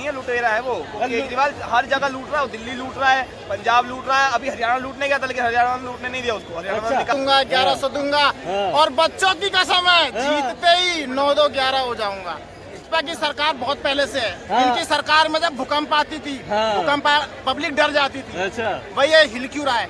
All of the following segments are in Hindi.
है, लुटेरा है वो। केजरीवाल हर जगह लूट रहा है, दिल्ली लूट रहा है, पंजाब लूट रहा है, अभी हरियाणा लूटने गया था लेकिन हरियाणा में लूटने नहीं दिया उसको। हरियाणा दूंगा 1100 दूंगा और बच्चों की कसम है जीतते ही 9-2-11 हो जाऊंगा। भाजपा की सरकार बहुत पहले से है। इनकी सरकार में जब भूकंप आती थी, भूकंप पब्लिक डर जाती थी। अच्छा भाई ये हिल क्यों रहा है?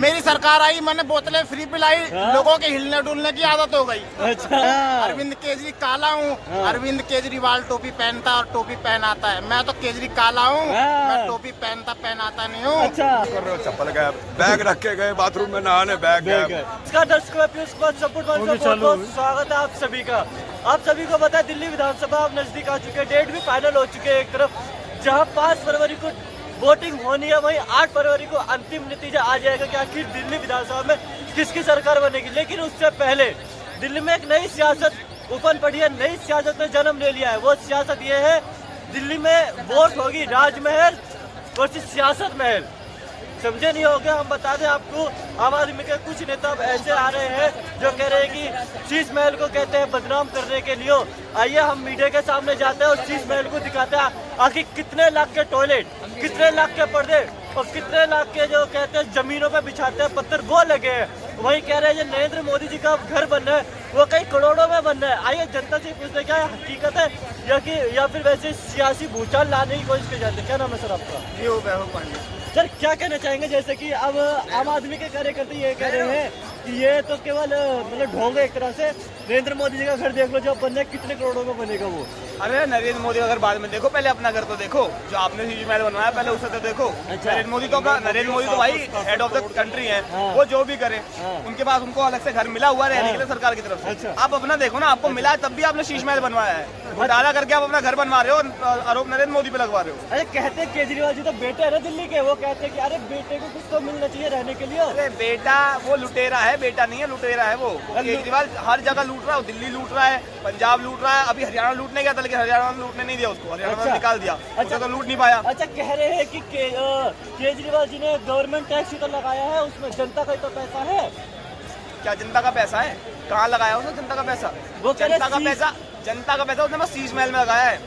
मेरी सरकार आई, मैंने बोतलें फ्री पिलाई, लोगों के हिलने डुलने की आदत हो गई। अच्छा अरविंद केजरी काला हूँ, अरविंद केजरीवाल टोपी पहनता और टोपी पहनाता है। मैं तो केजरी काला हूँ, मैं टोपी पहनाता नहीं हूँ। अच्छा चप्पल गए, बैग रख के गए बाथरूम में नहाने, बैग गए। इसका दर्शकों सपोर्ट स्वागत है आप सभी का। आप सभी को पता है दिल्ली विधानसभा अब नजदीक आ चुके हैं, डेट भी फाइनल हो चुके हैं। एक तरफ जहां 5 फरवरी को वोटिंग होनी है, वहीं 8 फरवरी को अंतिम नतीजा आ जाएगा कि आखिर दिल्ली विधानसभा में किसकी सरकार बनेगी। लेकिन उससे पहले दिल्ली में एक नई सियासत उफन पड़ी है, नई सियासत ने जन्म ले लिया है। वो सियासत ये है, दिल्ली में वोट होगी राजमहल वर्सेस सियासत महल। समझे नहीं होगे, हम बता दें आपको, आम आदमी के कुछ नेता अब ऐसे आ रहे हैं जो कह रहे हैं कि शीश महल को कहते हैं बदनाम करने के लिए। आइए हम मीडिया के सामने जाते हैं और शीश महल को दिखाते हैं आखिर कितने लाख के टॉयलेट, कितने लाख के पर्दे और कितने लाख के जो कहते हैं जमीनों पे बिछाते हैं पत्थर वो लगे हैं। वही कह रहे हैं जो नरेंद्र मोदी जी का घर बन रहा है वो कई करोड़ों में बन रहा है। आइए जनता से पूछते क्या हकीकत है या फिर वैसे सियासी भूचाल लाने की कोशिश की जाती है। क्या नाम है सर आपका? सर क्या कहना चाहेंगे, जैसे कि अब आम आदमी के कार्यकर्ता ये कह रहे हैं कि ये तो केवल मतलब ढोंग है एक तरह से। नरेंद्र मोदी जी का घर देख लो जो बनना है, कितने करोड़ों में बनेगा वो। अरे नरेंद्र मोदी का घर बाद में देखो, पहले अपना घर तो देखो। जो आपने शीश महल बनवाया पहले उसे तो देखो। अच्छा। नरेंद्र मोदी तो भाई हेड ऑफ द कंट्री है, वो जो भी करे उनके पास उनको अलग से घर मिला हुआ रहने के लिए सरकार की तरफ से। अच्छा। आप अपना देखो ना, आपको मिला है तब भी आपने शीश महल बनवाया है। घोटाला करके आप अपना घर बनवा रहे हो और आरोप नरेंद्र मोदी पे लगवा रहे हो। अरे कहते हैं केजरीवाल जी तो बेटे है ना दिल्ली के, वो कहते हैं कि अरे बेटे को कुछ तो मिलना चाहिए रहने के लिए। अरे बेटा वो लुटेरा है, बेटा नहीं है, लुटेरा है वो। केजरीवाल हर जगह लूट रहा है, दिल्ली लूट रहा है, पंजाब लूट रहा है, अभी हरियाणा लूटने गया था लेकिन हरियाणा में लूटने नहीं दिया उसको। हरियाणा में निकाल दिया, उसे तो लूट नहीं पाया। अच्छा कह रहे हैं कि केजरीवाल जी ने गवर्नमेंट टैक्स ही तो लगाया है, उसमें जनता का तो पैसा है। क्या जनता का पैसा है? कहाँ लगाया उसने जनता का पैसा? वो जनता का पैसा उसने बस शीश महल में लगाया है।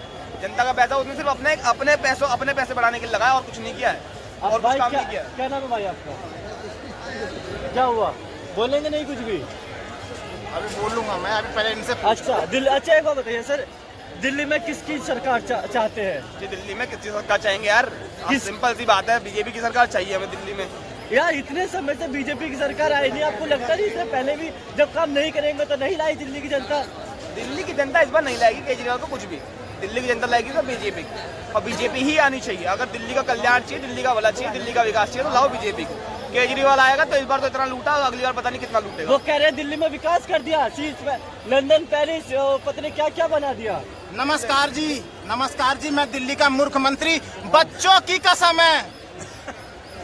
जनता का पैसा उसने सिर्फ अपने पैसे बढ़ाने के लिए लगाया और कुछ नहीं किया है, और कुछ काम नहीं किया। क्या नाम है भाई आपका? क्या हुआ, बोलेंगे नहीं कुछ भी? अभी बोलूंगा मैं, अभी पहले इनसे अच्छा अच्छा एक बात बताइए सर, दिल्ली में किसकी सरकार चाहते हैं? जी दिल्ली में किसकी सरकार चाहेंगे यार? सिंपल सी बात है, बीजेपी की सरकार चाहिए हमें दिल्ली में। यार इतने समय से बीजेपी की सरकार आई नहीं, आपको लगता नहीं इससे पहले भी जब काम नहीं करेंगे तो नहीं लाई दिल्ली की जनता? दिल्ली की जनता इस बार नहीं लाएगी केजरीवाल को कुछ भी। दिल्ली की जनता लाएगी तो बीजेपी, और बीजेपी ही आनी चाहिए। अगर दिल्ली का कल्याण चाहिए, दिल्ली का भला चाहिए, दिल्ली का विकास चाहिए तो लाओ बीजेपी को। केजरीवाल आएगा तो इस बार तो इतना लूटा, अगली बार पता नहीं कितना लूटेगा। वो कह रहे हैं दिल्ली में विकास कर दिया, शीश में लंदन पेरिस पता नहीं क्या क्या बना दिया। नमस्कार जी, मैं दिल्ली का मुख्यमंत्री, बच्चों की कसम है,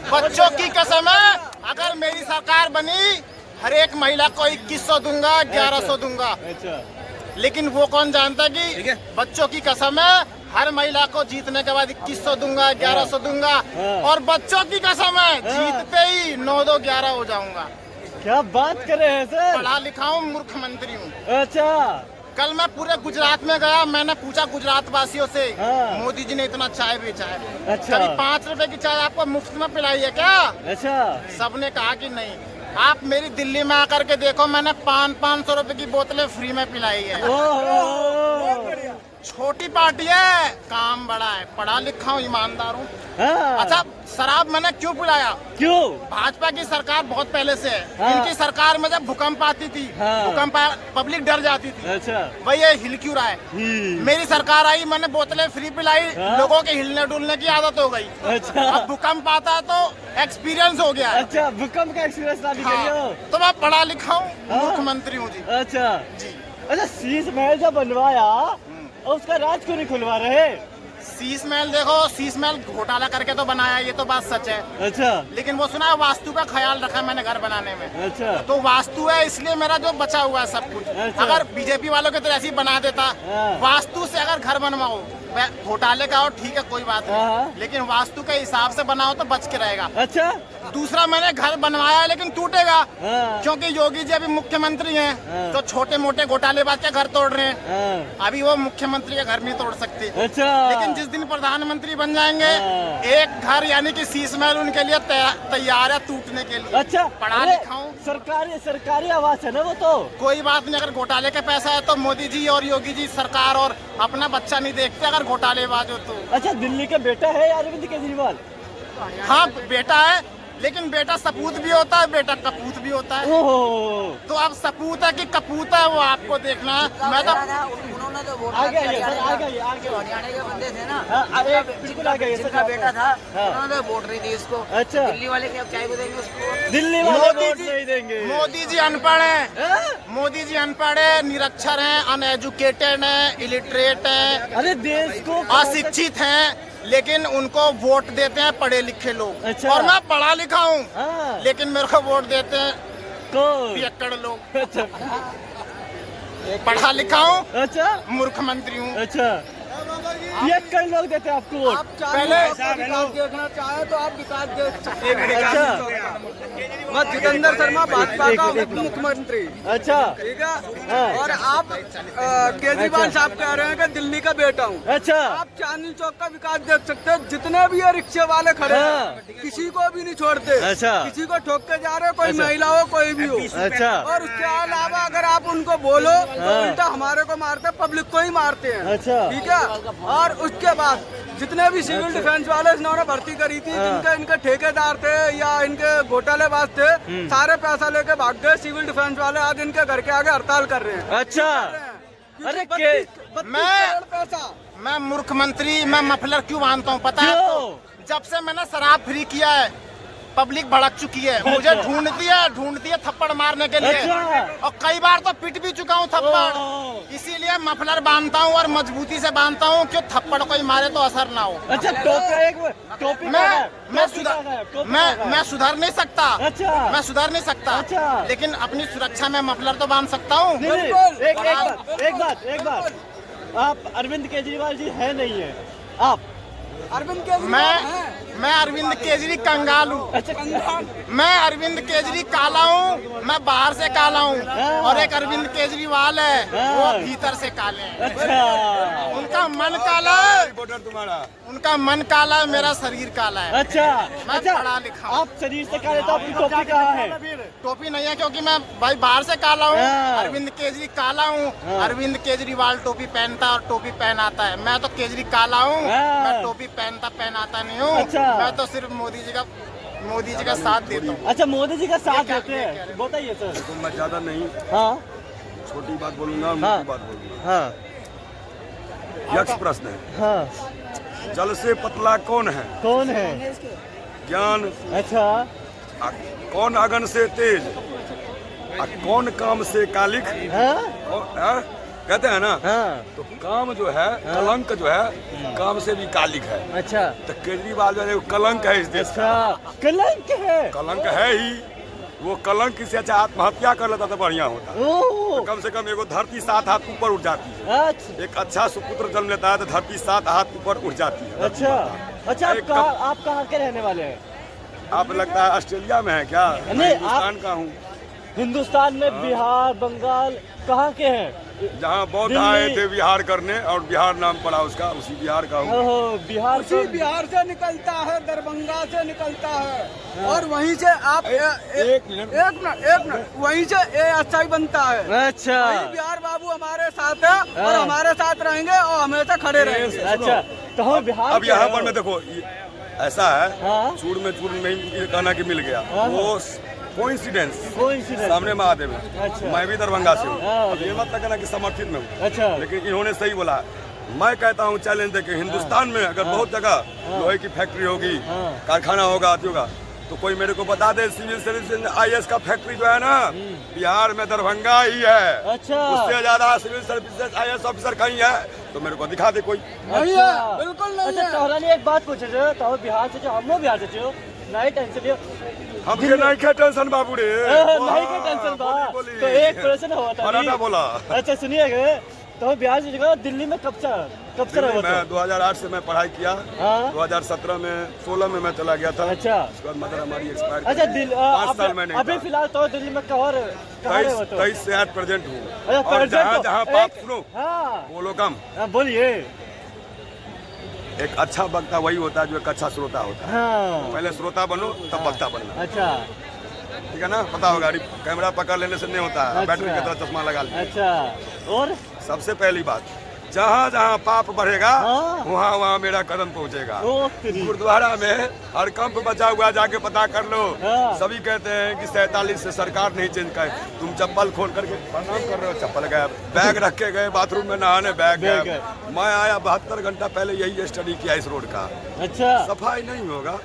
बच्चों की कसम है, अगर मेरी सरकार बनी हर एक महिला को 2100 दूंगा, 1100 दूंगा। अच्छा लेकिन वो कौन जानता कि बच्चों की कसम है, हर महिला को जीतने के बाद 2100 दूंगा, 1100 दूंगा और बच्चों की कसम है जीतते ही 9-2-11 हो जाऊंगा। क्या बात कर रहे हैं सर? पढ़ा लिखा हूँ, मुख्यमंत्री हूँ। अच्छा कल मैं पूरे गुजरात में गया, मैंने पूछा गुजरात वासियों से, मोदी जी ने इतना चाय बेचा है, अच्छा कभी 5 रुपए की चाय आपको मुफ्त में पिलाई है क्या? अच्छा सबने कहा कि नहीं। आप मेरी दिल्ली में आकर के देखो, मैंने 500 रुपए की बोतलें फ्री में पिलाई है। छोटी पार्टी है, काम बड़ा है, पढ़ा लिखा हूँ, ईमानदार हूँ। अच्छा शराब मैंने क्यों पिलाया? क्यों? भाजपा की सरकार बहुत पहले से है। इनकी सरकार में जब भूकंप आती थी, भूकंप पब्लिक डर जाती थी। अच्छा भाई ये हिल क्यों रहा है? मेरी सरकार आई, मैंने बोतलें फ्री पिलाई, लोगों के हिलने डुलने की आदत हो गई। अच्छा अब भूकंप आता है तो एक्सपीरियंस हो गया है। अच्छा भूकंप का एक्सपीरियंस ला दीजिए। तो मैं पढ़ा लिखा हूँ, मुख्यमंत्री हूँ जी। अच्छा जी अच्छा शीश महल जब बनवाया और उसका राज क्यों नहीं खुलवा रहे? शीश महल देखो, शीश महल घोटाला करके तो बनाया, ये तो बात सच है। अच्छा लेकिन वो सुना है वास्तु का ख्याल रखा है मैंने घर बनाने में। अच्छा तो वास्तु है, इसलिए मेरा जो बचा हुआ है सब कुछ। अच्छा। अगर बीजेपी वालों की तरह ऐसे ही बना देता, वास्तु से अगर घर बनवाओ, घोटाले का हो ठीक है कोई बात नहीं, लेकिन वास्तु के हिसाब से बनाओ तो बच के रहेगा। अच्छा दूसरा मैंने घर बनवाया है, लेकिन टूटेगा हाँ। क्योंकि योगी जी अभी मुख्यमंत्री हैं हाँ। तो छोटे मोटे घोटालेबाज के घर तोड़ रहे हैं। हाँ। अभी वो मुख्यमंत्री का घर नहीं तोड़ सकते। अच्छा। लेकिन जिस दिन प्रधानमंत्री बन जाएंगे हाँ। एक घर यानी कि शीश महल उनके लिए तैयार है टूटने के लिए। अच्छा, पढ़ा अरे, लिखा हूँ। सरकारी आवास है ना वो तो। कोई बात नहीं, अगर घोटाले का पैसा है तो मोदी जी और योगी जी सरकार और अपना बच्चा नहीं देखते अगर घोटालेबाज हो तो। अच्छा, दिल्ली का बेटा है अरविंद केजरीवाल। हाँ बेटा है, लेकिन बेटा सपूत भी होता है, बेटा कपूत भी होता है। ओहो। तो अब सपूत है कि कपूत है वो आपको देखना है। मैं तो उन्होंने तो वोट आ गया ये, हरियाणा सर, आ गया ये, आ गया। हरियाणा के बंदे थे ना, हाँ, अरे, बिल्कुल आ गया ये, जिनका सर, बेटा था हाँ। उन्होंने तो वोट नहीं दी इसको। अच्छा। दिल्ली वाले क्या क्या को देंगे उसको? दिल्ली वाले मोदी वोट जी नहीं देंगे। मोदी जी अनपढ़ हैं। हाँ? मोदी जी अनपढ़ है, निरक्षर हैं, अनएजुकेटेड हैं, इलिटरेट हैं, अरे देश को अशिक्षित हैं, लेकिन उनको वोट देते हैं पढ़े लिखे लोग। अच्छा। और मैं पढ़ा लिखा हूँ, हाँ। लेकिन मेरे को वोट देते हैं कौन? पियक्कड़ लोग। अच्छा। पढ़ा लिखा हूँ, अच्छा। मूर्ख मंत्री हूँ। अच्छा, ये कई लोग देते हैं आपको वोट। पहले देखना चाहे तो आप विकास देख सकते हैं। अच्छा। मैं जितेंद्र शर्मा भाजपा का उप मुख्यमंत्री। अच्छा। ठीक है। हाँ। और आप केजरीवाल साहब कह रहे हैं कि दिल्ली का बेटा हूँ। अच्छा। आप चांदनी चौक का विकास देख सकते हैं, जितने भी ये रिक्शे वाले खड़े हाँ। हैं किसी को भी नहीं छोड़ते। अच्छा। किसी को ठोक के जा रहे, कोई अच्छा। महिला हो कोई भी हो। अच्छा। और उसके अलावा अगर आप उनको बोलो तो हाँ। उल्टा हमारे को मारते, पब्लिक को ही मारते हैं। अच्छा। ठीक है। और उसके बाद जितने भी सिविल डिफेंस वाले इन्होंने भर्ती करी थी, हाँ। जिनके इनके ठेकेदार थे या इनके घोटालेबाज थे, सारे पैसा लेके भाग गए सिविल डिफेंस वाले। आज इनके घर के आगे हड़ताल कर रहे हैं। अच्छा। क्योंकि अरे 32 मैं- करोड़ पैसा। मैं मूर्ख मंत्री, मैं मफलर क्यों बांधता हूँ पता है क्यों? आपको? जब से मैंने शराब फ्री किया है पब्लिक भड़क चुकी है, मुझे अच्छा। ढूंढती है थप्पड़ मारने के लिए। अच्छा। और कई बार तो पिट भी चुका हूँ ओह। थप्पड़। इसीलिए मफलर बांधता हूँ और मजबूती से बांधता हूँ क्यों थप्पड़ कोई मारे तो असर ना हो। अच्छा, टोपी मैं सुधर नहीं सकता। अच्छा। मैं सुधर नहीं सकता। अच्छा। लेकिन अपनी सुरक्षा में मफलर तो बांध सकता हूँ। एक बात, आप अरविंद केजरीवाल जी है नहीं है आप? अरविंद केजरीवाल हैं। मैं अरविंद केजरी कंगाल हूँ। अच्छा। मैं अरविंद केजरी काला हूँ, मैं बाहर से काला हूँ। हाँ। और एक अरविंद केजरीवाल है हाँ। वो भीतर से काले हैं। अच्छा। उनका मन काला है, रिपोर्टर तुम्हारा उनका मन काला है, मेरा शरीर काला है। अच्छा। मैं अच्छा, पढ़ा लिखा हूँ। आप शरीर से काले तो आपकी टोपी कहाँ है? टोपी नहीं है क्योंकि मैं भाई बाहर से काला हूँ। हाँ। अरविंद केजरी काला हूँ। हाँ। अरविंद केजरीवाल टोपी पहनता और टोपी पहनाता है। मैं तो केजरी काला हूँ, हाँ। मैं टोपी पहनाता नहीं हूँ। अच्छा। मैं तो सिर्फ मोदी जी का साथ देता हूँ। अच्छा, मोदी जी का साथ देते हैं, बताइए सर। तो मैं ज्यादा नहीं, हाँ छोटी बात बोलूंगा, हाँ। मोटी बात बोलूंगा। हाँ यक्ष प्रश्न है, हाँ। जल से पतला कौन है? कौन है? ज्ञान। अच्छा। आ, कौन अगन से तेज? आ, कौन काम से कालिक? हाँ हाँ? कहते हैं ना, हाँ। तो काम जो है, कलंक जो है, काम से भी कालिक है। अच्छा। तो केजरीवाल जो है वो कलंक है इस देश का। अच्छा, कलंक है। कलंक है ही। वो कलंक से अच्छा आत्महत्या कर लेता तो बढ़िया होता। ओह। कम से कम एगो धरती 7 हाथ ऊपर उठ जाती है। अच्छा। एक अच्छा सुपुत्र जन्म लेता है तो धरती 7 हाथ ऊपर उठ जाती है। अच्छा। अच्छा, एक आप कहाँ के रहने वाले हैं? आप लगता है ऑस्ट्रेलिया में है क्या? नहीं, मैं हिंदुस्तान का हूँ। हिंदुस्तान में बिहार, बंगाल, कहाँ के हैं? जहाँ बौद्ध दिल्ली। आए थे विहार करने और बिहार नाम पड़ा उसका, उसी बिहार का हूँ। ओहो, बिहार उसी बिहार से निकलता है, दरभंगा से निकलता है। और वहीं से आप एक मिनट वहीं से एएसआई बनता है। अच्छा। वही बिहार बाबू हमारे साथ है और हाँ। हमारे साथ रहेंगे और हमेशा खड़े रहेंगे। अच्छा, तो हम बिहार अब के यहाँ हैं। पर मैं देखो ऐसा है, हाँ। चूड़ में चूड़ नहीं कहना कि मिल गया, हाँ। वो कोइंसिडेंस कोइंसिडेंस। सामने महादेव है। अच्छा। मैं भी दरभंगा से हूँ। हाँ। अब ये मत कहना कि समर्थित में हूँ, अच्छा। लेकिन इन्होंने सही बोला। मैं कहता हूँ चैलेंज देके, हिंदुस्तान में अगर बहुत जगह लोहे की फैक्ट्री होगी, हाँ। कारखाना होगा, आदि होगा, तो कोई मेरे को बता दे सिविल सर्विस IAS का फैक्ट्री जो है ना, बिहार में दरभंगा ही है। अच्छा। उससे ज्यादा सिविल सर्विस IAS ऑफिसर कहीं है तो मेरे को दिखा दे कोई। नहीं है, बिल्कुल नहीं अच्छा, है। तोहरा एक बात पूछे जो, तो बिहार से जो हम लोग बिहार से जो नहीं टेंशन लियो। हमके नहीं क्या टेंशन बाबू रे। नहीं का टेंशन बा। बोली। तो एक प्रश्न हुआ था। पराठा बोला। अच्छा सुनिएगा, तो बिहार से जगह दिल्ली में कब से रहे हो? मैं 2008 से मैं पढ़ाई किया। हाँ। 2017 में 16 में मैं चला गया था। अच्छा। उसके बाद मदर हमारी एक्सपायर। अच्छा 5 साल मैंने अभी फिलहाल तो दिल्ली में कहाँ रहे हो? 23 से 8 प्रेजेंट हूँ। अच्छा, और present जहाँ हो। जहाँ पाप एक- सुनो हाँ बोलो कम। बोलिए। एक अच्छा वक्ता वही होता है जो एक अच्छा श्रोता होता है। हाँ पहले श्रोता बनो तब वक्ता बनना। अच्छा ठीक है ना? पता होगा कैमरा पकड़ लेने से नहीं होता है। अच्छा। बैटरी की तरह चश्मा लगा लीजिए। अच्छा और सबसे पहली बात, जहाँ जहाँ पाप बढ़ेगा हाँ। वहाँ वहाँ मेरा कदम पहुँचेगा। ओ तेरी। गुरुद्वारा में हर कंप बचा हुआ जाके पता कर लो। हाँ। सभी कहते हैं कि 47 से सरकार नहीं चेंज करे। तुम चप्पल खोल करके प्रणाम कर रहे हो, चप्पल गायब, बैग रख के गए बाथरूम में नहाने, बैग बैग गायब। मैं आया 72 घंटा पहले यही स्टडी किया इस रोड का। अच्छा सफाई नहीं होगा।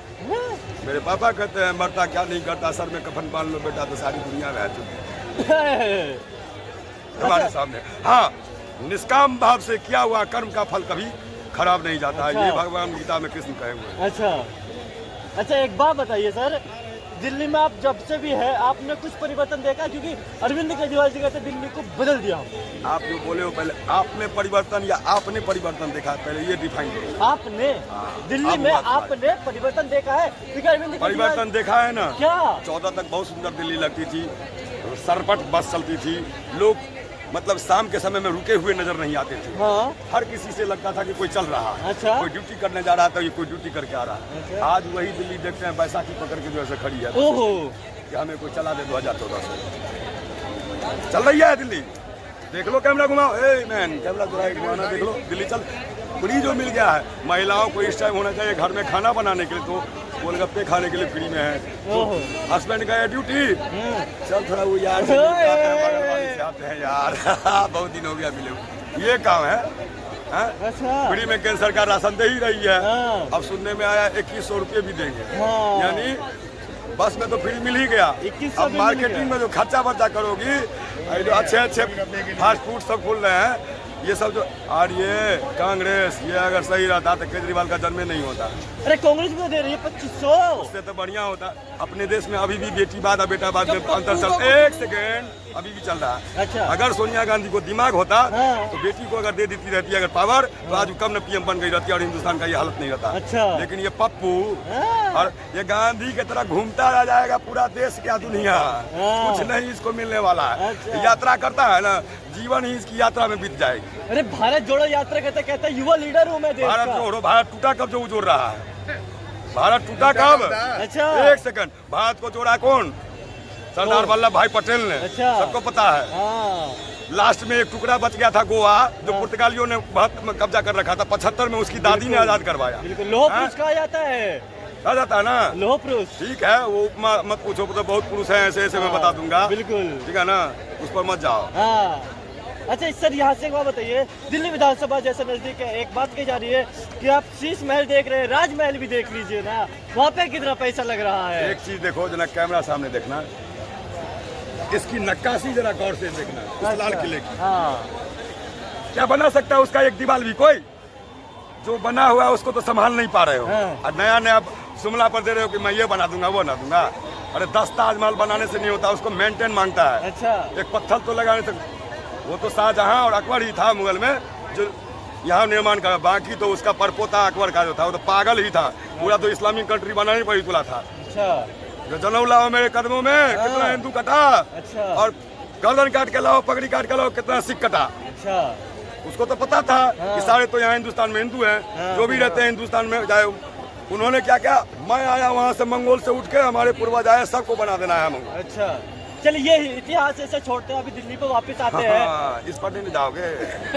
मेरे पापा कहते हैं मरता क्या नहीं करता, सर में कफन बांध लो बेटा तो सारी दुनिया में आ चुकी हमारे सामने। हाँ, निष्काम भाव से किया हुआ कर्म का फल कभी खराब नहीं जाता है। अच्छा। ये भगवान गीता में कृष्ण कहे हुए हैं। अच्छा एक बात बताइए सर, दिल्ली में आप जब से भी है आपने कुछ परिवर्तन देखा? क्योंकि अरविंद केजरीवाल जी कहते दिल्ली को बदल दिया। आप जो बोले हो पहले आपने परिवर्तन या आपने परिवर्तन देखा, पहले ये डिफाइन करो। आपने दिल्ली में आपने परिवर्तन देखा है? क्योंकि अरविंद केजरीवाल परिवर्तन देखा है ना? क्या? 14 तक बहुत सुंदर दिल्ली लगती थी, सरपट बस चलती थी, लोग मतलब शाम के समय में रुके हुए नजर नहीं आते थे। हाँ हर किसी से लगता था कि कोई चल रहा है। अच्छा। कोई ड्यूटी करने जा रहा था, ये कोई ड्यूटी करके आ रहा है। अच्छा। आज वही दिल्ली देखते हैं बैसाखी पकड़ के जो ऐसे खड़ी है ओहो कि हमें कोई चला दे 2014 से। चल रही है दिल्ली, देख लो कैमरा घुमाओ। ए मैन कैमरा घुमाना देख लो। दिल्ली चल फ्री जो मिल गया है। महिलाओं को इस टाइम होना चाहिए घर में खाना बनाने के लिए, तो गोलगप्पे खाने के लिए फ्री में है। ओहो हस्बैंड गए ड्यूटी, चल थोड़ा वो यार से आते हैं यार बहुत दिन हो गया मिले हुए। ये काम है। अच्छा फ्री में केंद्र सरकार राशन दे ही रही है। हाँ। अब सुनने में आया 2100 रुपये भी देंगे। हाँ। यानी बस में तो फ्री मिल ही गया। 2100 अब भी मिल मार्केटिंग गया। में जो खर्चा बर्चा करोगी, ये जो अच्छे अच्छे फास्ट फूड सब खुल रहे हैं, ये सब जो, और ये कांग्रेस ये अगर सही रहता तो केजरीवाल का जन्म नहीं होता। अरे कांग्रेस भी दे रही है 2500। उससे तो बढ़िया होता। अपने देश में अभी भी बेटी बाद और बेटा बाद में अंतर चल, एक सेकेंड अभी भी चल रहा है। अच्छा। अगर सोनिया गांधी को दिमाग होता हाँ। तो बेटी को अगर दे देती रहती अगर पावर, तो आज कम न पीएम बन गई रहती और हिंदुस्तान का ये हालत नहीं रहता। अच्छा। लेकिन ये पप्पू हाँ। और ये गांधी की तरह घूमता रह जाएगा पूरा देश क्या दुनिया। हाँ। कुछ नहीं इसको मिलने वाला है। अच्छा। यात्रा करता है ना, जीवन ही इसकी यात्रा में बीत जाएगी। अरे भारत जोड़ो यात्रा कहते युवा लीडर हूँ मैं देश भारत का। जोड़ो, भारत टूटा कब जो जोड़ रहा है? भारत टूटा कब? अच्छा। एक सेकंड, भारत को जोड़ा कौन? सरदार वल्लभ भाई पटेल ने। अच्छा। सबको पता है। हाँ लास्ट में एक टुकड़ा बच गया था गोवा, जो पुर्तगालियों ने बहुत में कब्जा कर रखा था। 75 में उसकी दादी ने आजाद करवाया। बिल्कुल लोह हाँ? पुरुष कहा जाता है। कहा जाता है ना? लोह पुरुष ठीक है, वो मत पूछो, तो बहुत पुरुष है ऐसे ऐसे मैं बता दूंगा। बिल्कुल। ठीक है ना, उस पर मत जाओ। हाँ अच्छा सर, यहाँ से एक बात बताइए, दिल्ली विधानसभा जैसे नजदीक है, एक बात कही जा रही है कि आप शीश महल देख रहे हैं, राजमहल भी देख लीजिए ना, वहाँ पे कितना पैसा लग रहा है। एक चीज देखो जना, कैमरा सामने देखना, इसकी नक्काशी जरा गौर से देखना, इस लाल किले की। हाँ क्या बना सकता है उसका एक दीवार भी? कोई जो बना हुआ है उसको तो संभाल नहीं पा रहे हो। हाँ। और नया नया जुमला पर दे रहे हो कि मैं ये बना दूंगा वो बना दूंगा। अरे 10 ताजमहल बनाने से नहीं होता, उसको मेंटेन मांगता है। अच्छा। एक पत्थर तो लगाने से, वो तो शाहजहां और अकबर ही था मुगल में जो यहाँ निर्माण करा। बाकी तो उसका परपोता अकबर का जो था वो तो पागल ही था। पूरा तो इस्लामिक कंट्री बनाने पर ही तुला था। अच्छा जो जनऊ लाओ मेरे कदमों में, कितना हिंदू कटा। अच्छा। और गर्दन काट के लाओ, पगड़ी काट के लाओ, कितना सिख कटा। अच्छा उसको तो पता था कि सारे तो यहाँ हिंदुस्तान में हिंदू हैं। हाँ। जो भी रहते हैं हिंदुस्तान में, चाहे उन्होंने क्या क्या, मैं आया वहाँ से मंगोल से उठ के, हमारे पूर्वज आए, सबको बना देना है मंगोल। अच्छा चलिए ये इतिहास ऐसे छोड़ते हैं, अभी दिल्ली पे वापस आते हैं। हाँ, इस पर नहीं जाओगे।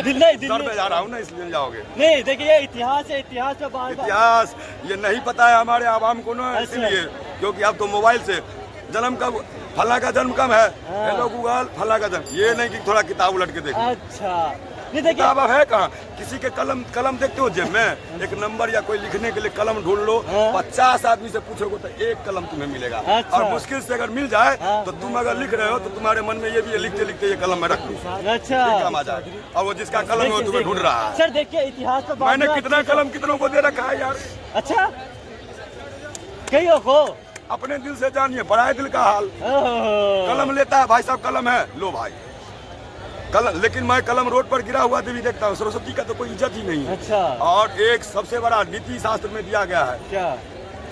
दिल्ली सर पे जा रहा हूँ ना, इसलिए नहीं जाओगे। नहीं देखिए ये इतिहास है, इतिहास में बार बार इतिहास ये नहीं पता है हमारे आवाम को ना, अच्छा। इसलिए क्योंकि अब तो मोबाइल से जन्म कब, फला का जन्म कब है, हाँ। हेलो गूगल फला का जन्म, ये नहीं कि थोड़ा किताब उलट के देखो। अच्छा नहीं देखिए किताब अब है कहाँ? किसी के कलम देखते हो जेब में, एक नंबर या कोई लिखने के लिए कलम ढूंढ लो, हाँ। 50 आदमी से पूछोगे तो एक कलम तुम्हें मिलेगा। अच्छा। और मुश्किल से अगर मिल जाए हाँ। तो तुम अगर लिख रहे हो तो तुम्हारे मन में ये भी है, लिखते लिखते ये कलम में रख लो, अच्छा काम आ जाए। और वो जिसका कलम है वो तुम्हें ढूंढ रहा है। सर देखिए इतिहास में मैंने कितना कलम कितनों को दे रखा है यार। अच्छा कईयों को अपने दिल से जानिए, बड़ा है दिल का हाल। ओहो। कलम लेता है भाई साहब, कलम है लो भाई, लेकिन मैं कलम रोड पर गिरा हुआ भी देखता हूँ। सरस्वती का तो कोई इज्जत ही नहीं है। अच्छा। और एक सबसे बड़ा नीति शास्त्र में दिया गया है, क्या?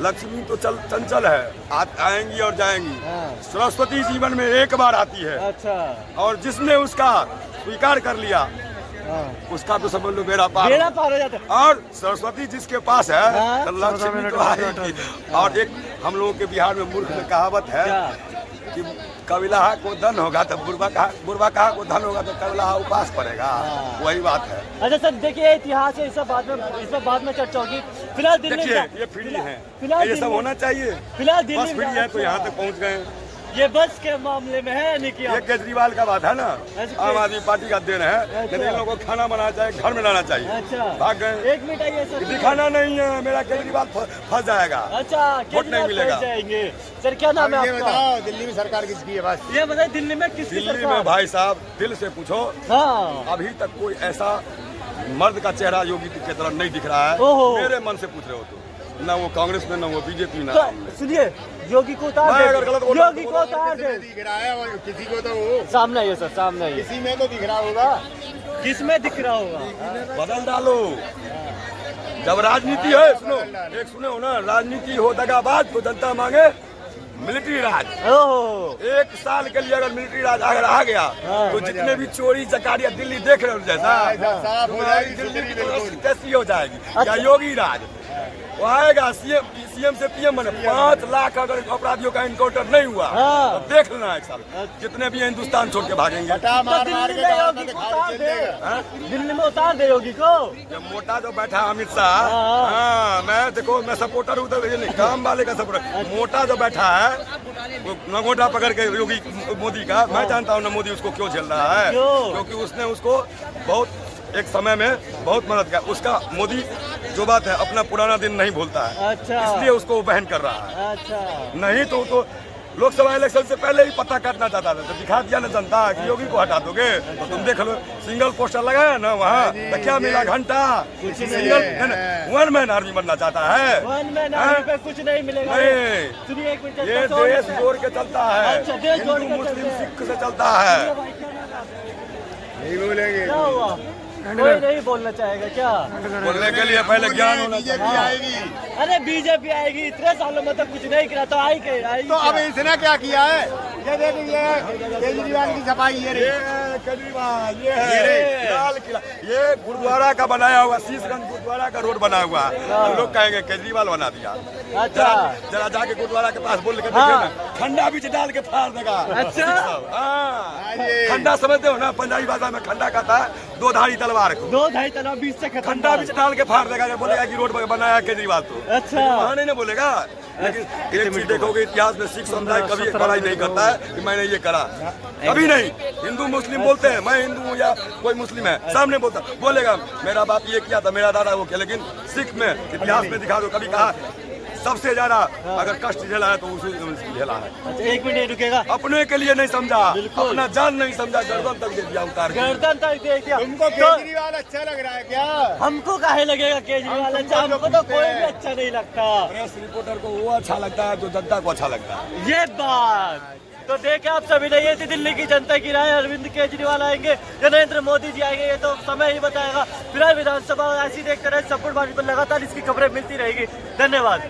लक्ष्मी तो चंचल है, आएंगी और जाएंगी। हाँ। सरस्वती जीवन में एक बार आती है। अच्छा। और जिसने उसका स्वीकार कर लिया, हाँ। उसका तो समझ लो बेड़ा पार हो जाता है। और सरस्वती जिसके पास है हाँ। तो लक्ष्मी तो आएगी। और एक हम लोगों के बिहार में मूर्ख में कहावत है कि कबिलाहा को धन होगा तो बुरबा कहा को धन होगा तो कबिलाहा उपास पड़ेगा। वही बात है। अच्छा सर, देखिए इतिहास है, इस पर बाद में चर्चा होगी। फिलहाल दिल्ली देखिए ये फ्री है, फिलहाल ये सब होना चाहिए। फिलहाल बस दिल्ली फ्री है तो यहाँ तक पहुँच गए। ये बस के मामले में है नहीं कि ये केजरीवाल का बात है ना, अच्छा। आम आदमी पार्टी का देन है। अच्छा। लेकिन इन लोगों को खाना बनाना चाहिए, घर में लाना चाहिए। अच्छा। भाग गए। एक मिनट आइए सर। दिखाना नहीं है, मेरा केजरीवाल फंस जाएगा। अच्छा, वोट नहीं मिलेगा। जाएंगे। सर क्या नाम है ये आपका? बताओ दिल्ली में सरकार किसकी है? बस ये बताइए दिल्ली में किसकी दिल्ली सरकार? में भाई साहब दिल से पूछो, हाँ। अभी तक कोई ऐसा मर्द का चेहरा योगी की तरह नहीं दिख रहा है। ओहो। मेरे मन से पूछ रहे हो तो, ना वो कांग्रेस में, ना वो बीजेपी, ना तो सुनिए, योगी को उतार मैं दे, अगर गलत बोला योगी को उतार दे। दिख रहा है और किसी को तो वो सामने आइए सर, सामने आइए। किसी में तो दिख रहा होगा। किसमें दिख रहा होगा? बदल डालो। जब राजनीति है, सुनो एक सुनो ना, राजनीति हो दगाबाज तो जनता मांगे मिलिट्री राज। ओहो। 1 साल के लिए अगर मिलिट्री राज अगर आ गया तो जितने भी चोरी चकारिया दिल्ली देख रहे हो जैसा साफ हो जाएगी दिल्ली की बिल्कुल। तो कैसी हो जाएगी। अच्छा। या योगी राज वो आएगा, सीएम से पीएम बने। 5 लाख अगर अपराधियों का इनकाउंटर नहीं हुआ हाँ। तो देख लेना एक साल जितने भी हिंदुस्तान छोड़ के भागेंगे। बटा तो मार दिल्ली मार के में कहा योगी था को दिखा उतार चल जाएगा। दे। दिल्ली में उतार दे योगी को। जब मोटा जो बैठा अमित शाह, हाँ। हाँ मैं देखो मैं सपोर्टर हूँ तो ये नहीं काम वाले का सपोर्टर। मोटा जो बैठा है वो नगोटा पकड़ के योगी मोदी का, मैं जानता हूँ ना मोदी उसको क्यों झेल रहा है। क्यों? क्योंकि उसने उसको बहुत एक समय में बहुत मदद किया। उसका मोदी जो बात है अपना पुराना दिन नहीं भूलता है, अच्छा। इसलिए उसको वो बहन कर रहा है। अच्छा। नहीं तो लोकसभा इलेक्शन से पहले ही पता काटना चाहता था, तो दिखा दिया ना जनता कि योगी को हटा दोगे तो तुम देख लो। सिंगल पोस्टर लगाया ना वहाँ तो क्या मिला? घंटा। सिंगल 1 मैन आर्मी बनना चाहता है। वन मैन हाँ? आर्मी पे कुछ नहीं मिलेगा। नहीं। सुनिए एक मिनट, ये दस और देश मिनट। जोड़ के चलता है। अच्छा, देश जोड़ के हिंदू मुस्लिम चलते हैं। सिख से चलता है। नहीं बोलेंगे। क्या हुआ? कोई नहीं बोलना चाहेगा क्या? बोलने के लिए पहले ज्ञान होना बीजेपी चाहिए। आएगी अरे बीजेपी आएगी, इतने सालों में तो कुछ नहीं किया, तो आएगी तो अब इसने क्या किया है? ये देखिए केजरीवाल की सफाई ये रही। ये केजरीवाल, ये है लाल किला, ये गुरुद्वारा का बनाया हुआ, शीशगंज गुरुद्वारा का रोड बना हुआ है। लोग कहेंगे केजरीवाल बना दिया। अच्छा। जरा जाके गुरुद्वारा के पास बोल के हाँ। देखिए ना, खंडा बीच डाल के फाड़ देगा। अच्छा। हाँ। ये। खंडा समझते हो ना, पंजाबी भाषा में खंडा कहता है 2 धारी तलवार को। 2 ढाई तला बीच से खत्म। खंडा बीच डाल के फाड़ देगा। बोलेगा कि रोड बनाया केजरीवाल तो। अच्छा। वहाँ नहीं ना बोलेगा। लेकिन एक चीज देखोगे इतिहास में, सिख समुदाय कभी बड़ाई नहीं करता है कि मैंने ये करा, कभी नहीं। हिंदू मुस्लिम बोलते हैं, मैं हिंदू हूँ या कोई मुस्लिम है, सामने बोलता बोलेगा मेरा बाप ये किया था, मेरा दादा वो किया। लेकिन सिख में इतिहास में दिखा दो कभी कहा सबसे ज्यादा अगर कष्ट झेला है तो उसी ने झेला है। अच्छा, एक मिनट रुकेगा। अपने के लिए नहीं समझा, बिल्कुल। अपना जान नहीं समझा, गर्दन तक दे दिया उतार के। गर्दन तक दे दिया। तुमको तो केजरीवाल अच्छा लग रहा है क्या? हमको काहे लगेगा केजरीवाल अच्छा? हमको तो कोई भी अच्छा नहीं लगता। प्रेस रिपोर्टर को वो अच्छा लगता है जो जनता को अच्छा लगता है। ये बात तो देखे आप सभी ने, ये थी दिल्ली की जनता की राय। अरविंद केजरीवाल आएंगे, नरेंद्र मोदी जी आएंगे, ये तो समय ही बताएगा। फिलहाल विधानसभा ऐसी देखते रहे, सपोर्ट बाजी पर लगातार इसकी खबरें मिलती रहेगी। धन्यवाद।